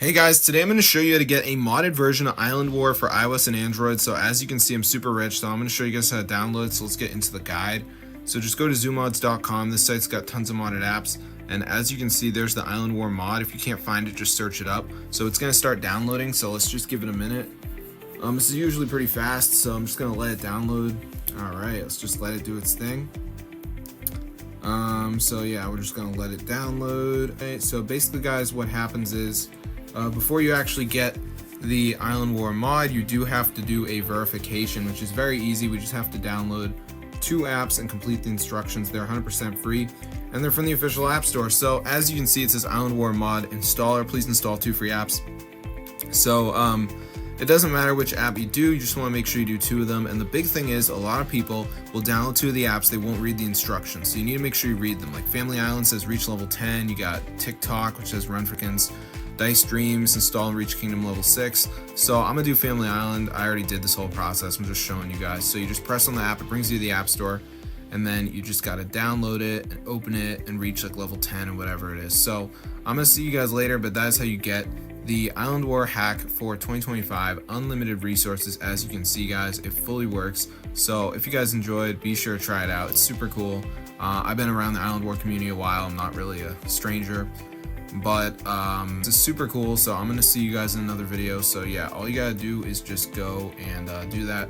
Hey guys, today I'm going to show you how to get a modded version of Island War for iOS and Android. So as you can see, I'm super rich, so I'm going to show you guys how to download it. So let's get into the guide. So just go to zoomods.com. This site's got tons of modded apps. And as you can see, there's the Island War mod. If you can't find it, just search it up. So it's going to start downloading. So let's just give it a minute. This is usually pretty fast, so I'm just going to let it download. All right, let's just let it do its thing. So yeah, we're just going to let it download. Okay, so basically guys, what happens is, before you actually get the Island War mod, you do have to do a verification, which is very easy. We just have to download 2 apps and complete the instructions. They're 100% free, and they're from the official app store. So as you can see, it says Island War mod installer. Please install 2 free apps. So it doesn't matter which app you do, you just want to make sure you do 2 of them. And the big thing is, a lot of people will download 2 of the apps, they won't read the instructions. So you need to make sure you read them. Like Family Island says reach level 10, you got TikTok, which says run freakins. Dice Dreams, install and reach Kingdom level 6. So I'm gonna do Family Island. I already did this whole process, I'm just showing you guys. So you just press on the app, it brings you to the app store, and then you just gotta download it and open it and reach like level 10 or whatever it is. So I'm gonna see you guys later, but that is how you get the Island War hack for 2025. Unlimited resources, as you can see guys, it fully works. So if you guys enjoyed, be sure to try it out. It's super cool. I've been around the Island War community a while, I'm not really a stranger, but it's super cool. So I'm gonna see you guys in another video. So yeah, all you gotta do is just go and do that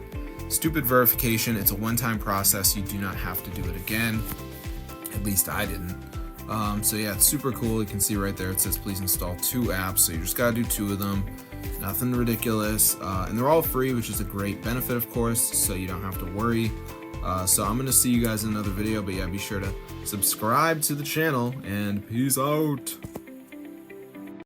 stupid verification. It's a one-time process, you do not have to do it again, at least I didn't. So yeah, it's super cool. You can see right there it says please install 2 apps, so you just gotta do 2 of them, nothing ridiculous, and they're all free, which is a great benefit of course, so you don't have to worry. So I'm gonna see you guys in another video, but yeah, be sure to subscribe to the channel, and peace out.